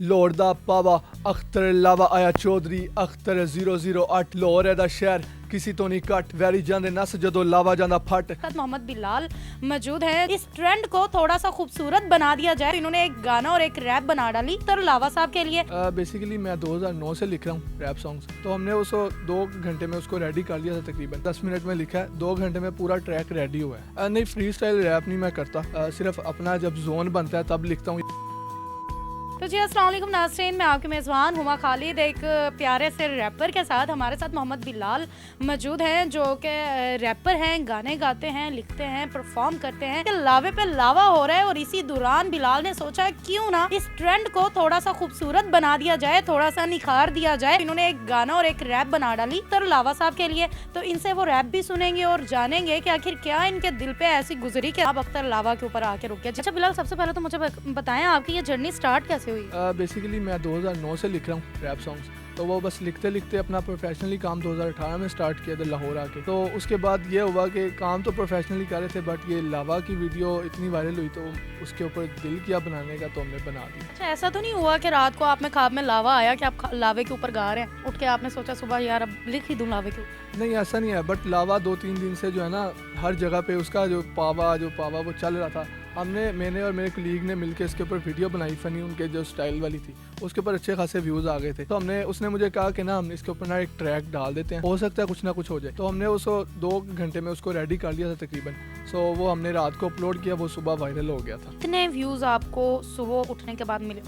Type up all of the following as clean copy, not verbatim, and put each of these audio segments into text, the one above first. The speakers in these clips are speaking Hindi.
ਲਾਹੌਰ ਦਾ ਪਾਵਾ ਅਖਤਰ ਲਾਵਾ ਆਇਆ ਚੌਧਰੀ ਅਖਤਰ 008 ਲਾਹੌਰ ਹੈ ਦਾ शहर किसी तो नहीं कट वैरी जांदे नस जदों लावा जांदा फट। मोहम्मद बिलाल मौजूद है। इस ट्रेंड को थोड़ा सा खूबसूरत बना दिया जाए, इन्होंने एक गाना और एक रैप बना डाली तो लावा साहब के लिए। बेसिकली मैं 2009 से लिख रहा हूँ रैप सॉन्ग्स, तो हमने उसको 2 घंटे में उसको रेडी कर लिया था, तकरीबन 10 मिनट में लिखा है, 2 घंटे में पूरा ट्रैक रेडी हुआ है। नहीं फ्री स्टाइल रैप नहीं मैं करता, सिर्फ अपना जब जोन बनता है तब लिखता हूँ। तो जी अस्सलाम वालेकुम नाज़रीन, मैं आपके मेज़बान हुमा खालिद एक प्यारे से रैपर के साथ। हमारे साथ मोहम्मद बिलाल मौजूद हैं जो कि रैपर हैं, गाने गाते हैं, लिखते हैं, परफॉर्म करते हैं। कि लावे पे लावा हो रहा है और इसी दौरान बिलाल ने सोचा क्यों ना इस ट्रेंड को थोड़ा सा खूबसूरत बना दिया जाए, थोड़ा सा निखार दिया जाए। इन्होंने एक गाना और एक रैप बना डाली तो लावा साहब के लिए। तो इनसे वो रैप भी सुनेंगे और जानेंगे कि आखिर क्या इनके दिल पे ऐसी गुजरी कि अब अख्तर लावा के ऊपर आके रुक गया। अच्छा बिलाल, सबसे पहले तो मुझे बताएं आपकी ये जर्नी स्टार्ट कैसे हुई? बेसिकली मैं 2009 से लिख रहा हूँ रैप सॉन्ग्स, तो वो बस लिखते लिखते अपना प्रोफेशनली काम 2018 में स्टार्ट किया था लाहौर आके। तो उसके बाद ये हुआ कि काम तो प्रोफेशनली कर रहे थे, बट ये लावा की वीडियो इतनी वायरल हुई तो उसके ऊपर दिल किया बनाने का, तो हमने बना दी। अच्छा, ऐसा तो नहीं हुआ कि रात को आप में ख्वाब में लावा आया कि आप लावे के ऊपर गा रहे हैं, उठ के आपने सोचा सुबह यार अब लिख ही दूं लावे के ऊपर? नहीं ऐसा नहीं है, बट लावा 2-3 दिन से जो है ना हर जगह पे उसका जो पावा वो चल रहा था। मैंने और मेरे कलीग ने मिलकर इसके ऊपर वीडियो बनाई फनी, उनके जो स्टाइल वाली थी उसके ऊपर अच्छे खासे व्यूज़ आ गए थे। तो उसने मुझे कहा कि ना हम इसके ऊपर ना एक ट्रैक डाल देते हैं, हो सकता है कुछ ना कुछ हो जाए। तो हमने उसको 2 घंटे में उसको रेडी कर लिया था तकरीबन। सो वो हमने रात को अपलोड किया, वो सुबह वायरल हो गया था। कितने व्यूज़ आपको सुबह उठने के बाद मिले?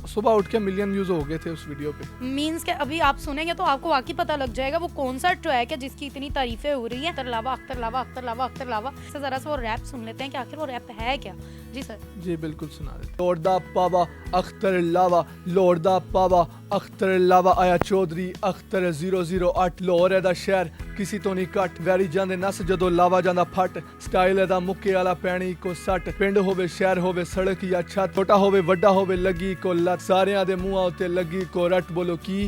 सुबह उठ के मिलियन व्यूज़ हो गए थे उस वीडियो पे। मीन्स के अभी आप सुनेंगे तो आपको वाकई पता लग जाएगा वो कौन सा ट्रैक है जिसकी इतनी तारीफें हो रही हैं। अख्तर लावा अख्तर लावा अख्तर लावा अख्तर लावा से जरा सा वो रैप सुन लेते हैं कि आखिर वो रैप है क्या। जी सर। जी बिल्कुल सुना दे। लाहौर दा पावा अख्तर लावा, लाहौर दा पावा अख्तर लावा आया चौधरी अख्तर 008 लाहौर है दा शहर किसी तो नहीं कट वैरी जांदे नस जदों लावा जांदा फट। स्टाइल है दा मुक्के वाला पैणी को सट, पिंड होवे शहर होवे सड़क या छत, छोटा होवे वड्डा होवे लगी को लत, सारियां दे मुंहां उत्ते लगी को रट। बोलो की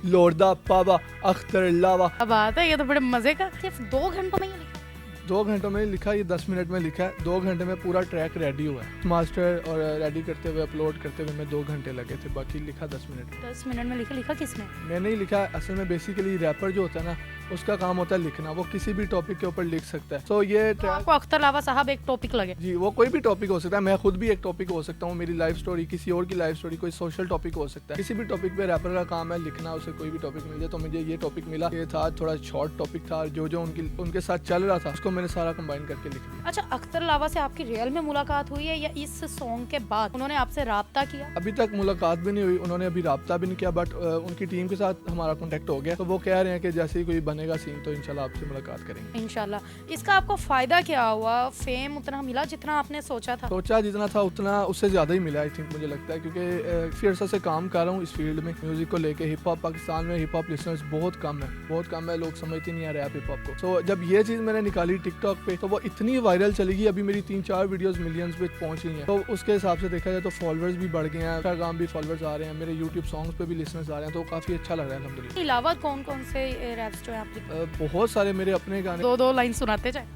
लाहौर दा पावा अख्तर लावा। अब बात है, ये तो बड़े मजे का। सिर्फ 2 घंटों में ये लिखा? 2 घंटों में लिखा, ये 10 मिनट में लिखा है। 2 घंटे में पूरा ट्रैक रेडी हुआ है। मास्टर और रेडी करते हुए अपलोड करते हुए मैं 2 घंटे लगे थे, बाकी लिखा 10 मिनट। 10 मिनट में लिखा किसने? मैंने ही लिखा। असल में बेसिकली रैपर जो होता है ना उसका काम होता है लिखना, वो किसी भी टॉपिक के ऊपर लिख सकता है। तो ये तो आपको अख्तर लावा साहब एक टॉपिक लगे? जी, वो कोई भी टॉपिक हो सकता है, मैं खुद भी एक टॉपिक हो सकता हूँ, मेरी लाइफ स्टोरी, किसी और की लाइफ स्टोरी, कोई सोशल टॉपिक हो सकता है। किसी भी टॉपिक पे रैपर का काम है लिखना, उसे कोई भी टॉपिक मिल जाए। तो मुझे ये टॉपिक मिला, ये था थोड़ा शॉर्ट टॉपिक था, जो उनके साथ चल रहा था उसको मैंने सारा कंबाइन करके लिख दिया। अच्छा, अख्तर लावा से आपकी रियल में मुलाकात हुई है या इस सॉन्ग के बाद उन्होंने आपसे राब्ता किया? अभी तक मुलाकात भी नहीं हुई, उन्होंने अभी राब्ता भी नहीं किया, बट उनकी टीम के साथ हमारा कॉन्टेक्ट हो गया। तो वो कह रहे हैं कि जैसे ही कोई बनेगा सीन तो इंशाल्लाह आपसे मुलाकात करेंगे इंशाल्लाह। इसका आपको फायदा क्या हुआ? फेम उतना मिला जितना आपने सोचा था? सोचा जितना था उतना उससे ज़्यादा ही मिला आई थिंक, मुझे लगता है, क्योंकि फिर अर्सा से काम कर रहा हूँ इस फील्ड में म्यूज़िक को लेके। हिप हॉप पाकिस्तान में हिप हॉप लिसनर्स बहुत कम है, लोग समझते नहीं है रैप हिप हॉप को। सो जब ये चीज़ मैंने निकाली टिकटॉक पे तो वो इतनी वायरल चलेगी, अभी मेरी 3-4 वीडियोस मिलियंस पे पहुंच गई हैं। तो उसके हिसाब से देखा जाए तो फॉलोअर्स भी बढ़ गए हैं, इंस्टाग्राम भी फॉलोअर्स आ रहे हैं, मेरे यूट्यूब सॉन्ग्स पे भी लिसनर्स आ रहे हैं, तो काफ़ी अच्छा लग रहा है अल्हम्दुलिल्लाह। अलावा कौन से रैप्स जो है आप? बहुत सारे मेरे अपने गाने। 2 लाइन सुनाते जाए।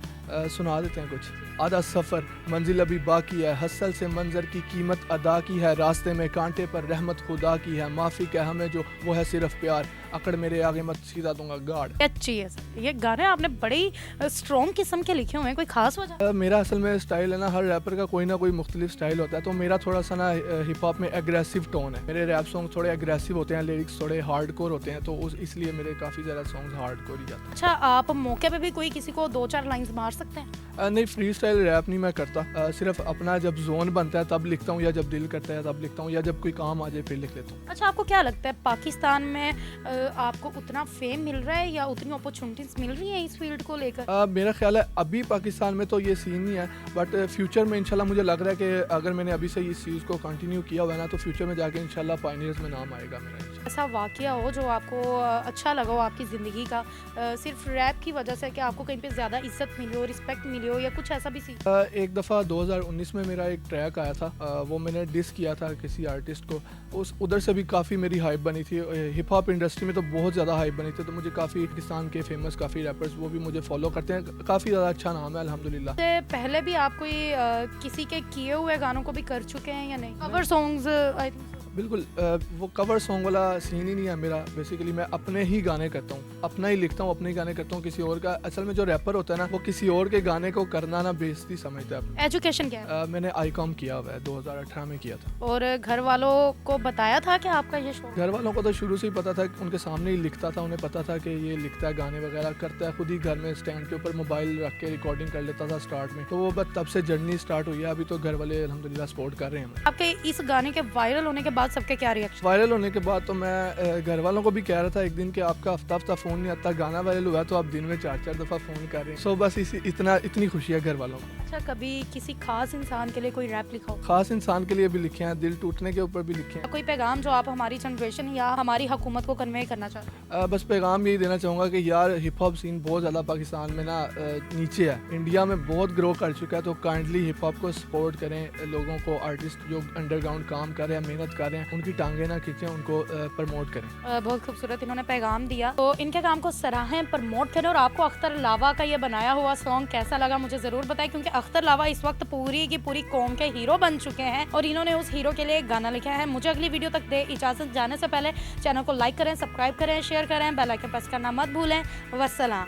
सुना देते हैं कुछ। आधा सफ़र मंजिल अभी बाकी है, हसल से मंजर की कीमत अदा की है, रास्ते में कांटे पर रहमत खुदा की है, माफ़ी क्या हमें जो वो है सिर्फ प्यार, अकड़ मेरे आगे मत सीधा दूंगा गार्ड। अच्छी है सर, ये गाने आपने बड़ी स्ट्रॉन्ग किस्म के लिखे हुए हैं, कोई खास वजह? मेरा असल में स्टाइल है ना, हर रैपर का कोई ना कोई मुख्तलिफ स्टाइल होता है, तो मेरा थोड़ा सा ना हिप हॉप में एग्रेसिव टोन है। मेरे रैप सॉन्ग थोड़े एग्रेसिव होते हैं, लिरिक्स थोड़े हार्ड कोर होते हैं, तो इसलिए मेरे काफ़ी ज़्यादा सॉन्ग्स हार्ड कोर ही जाते हैं। अच्छा, आप मौके पे भी कोई किसी को 2-4 लाइंस मार सकते हैं? नहीं फ्री स्टाइल रैप नहीं मैं करता, सिर्फ अपना जब जोन बनता है तब लिखता हूँ, या जब दिल करता है तब लिखता हूँ, या जब कोई काम आ जाए फिर लिख लेता हूँ। अच्छा, आपको क्या लगता है पाकिस्तान में आपको उतना फेम मिल रहा है या उतनी अपॉर्चुनिटीज मिल रही हैं इस फील्ड को लेकर? मेरा ख्याल है अभी पाकिस्तान में तो ये सीन नहीं है, बट फ्यूचर में इंशाल्लाह मुझे लग रहा है कि अगर मैंने अभी से इस चीज़ को कंटिन्यू किया हुआ है ना, तो फ्यूचर में जाके इंशाल्लाह पायनियर्स में नाम आएगा मेरा। ऐसा वाकया हो जो आपको अच्छा लगा हो आपकी ज़िंदगी का, सिर्फ रैप की वजह से कि आपको कहीं पे ज़्यादा इज्जत मिली हो, रिस्पेक्ट मिली हो, या कुछ ऐसा भी? एक दफ़ा 2019 में मेरा एक ट्रैक आया था, वो मैंने डिस किया था किसी आर्टिस्ट को, उधर से भी काफ़ी मेरी हाइप बनी थी। हिप हॉप इंडस्ट्री में तो बहुत ज़्यादा हाइप बनी थी, तो मुझे काफ़ी पाकिस्तान के फेमस काफ़ी रैपर्स वो भी मुझे फॉलो करते हैं, काफ़ी ज़्यादा अच्छा नाम है अल्हम्दुलिल्लाह। से पहले भी आप कोई किसी के किए हुए गानों को भी कर चुके हैं या नहीं? कवर सॉन्ग्स आई थिंक बिल्कुल वो कवर सॉन्ग वाला सीन ही नहीं है मेरा। बेसिकली मैं अपने ही गाने करता हूँ, अपना ही लिखता हूँ, अपने ही गाने करता हूँ। किसी और का असल में जो रैपर होता है ना, वो किसी और के गाने को करना ना बेइज्जती समझता है अपनी। एजुकेशन क्या है? मैंने आईकॉम किया हुआ है, 2018 में किया था। और घर वालों को बताया था कि आपका ये शौक? घर वालों को तो शुरू से ही पता था, उनके सामने ही लिखता था, उन्हें पता था कि ये लिखता है, गाने वगैरह करता है, खुद ही घर में स्टैंड के ऊपर मोबाइल रख के रिकॉर्डिंग कर लेता था स्टार्ट में। तो वो बस तब से जर्नी स्टार्ट हुई है। अभी तो घर वाले अल्हम्दुलिल्लाह सपोर्ट कर रहे हैं। आपके इस गाने के वायरल होने के बाद सबके क्या रिएक्शन? वायरल होने के बाद तो मैं घर वालों को भी कह रहा था एक दिन कि आपका हफ्ता हफ्ता फ़ोन नहीं आता, गाना वायरल हुआ तो आप दिन में 4-4 दफ़ा फ़ोन कर रहे हैं। सो बस इतनी खुशी है घर वालों को। अच्छा, कभी किसी खास इंसान के लिए कोई रैप लिखा हो? खास इंसान के लिए भी लिखे हैं, दिल टूटने के ऊपर भी लिखे हैं। कोई पैगाम जो आप हमारी जनरेशन या हमारी हुकूमत को कन्वे करना चाहते हैं? बस पैगाम यही देना चाहूँगा कि यार हिप हॉप सीन बहुत ज़्यादा पाकिस्तान में ना नीचे है, इंडिया में बहुत ग्रो कर चुका है। तो काइंडली हिप हॉप को सपोर्ट करें, लोगों को, आर्टिस्ट जो अंडरग्राउंड काम कर रहे हैं, मेहनत कर रहे हैं, उनकी टांगें ना खींचें, उनको प्रमोट करें। बहुत खूबसूरत इन्होंने पैगाम दिया, तो इनके काम को सराहें, प्रमोट करें। और आपको अख्तर लावा का ये बनाया हुआ सॉन्ग कैसा लगा मुझे ज़रूर बताएं, क्योंकि अख्तर लावा इस वक्त पूरी की पूरी कौम के हीरो बन चुके हैं और इन्होंने उस हीरो के लिए एक गाना लिखा है। मुझे अगली वीडियो तक दे इजाज़त। जाने से पहले चैनल को लाइक करें, सब्सक्राइब करें, शेयर करें, बेल आइकन प्रेस करना मत भूलें। वस्सलाम।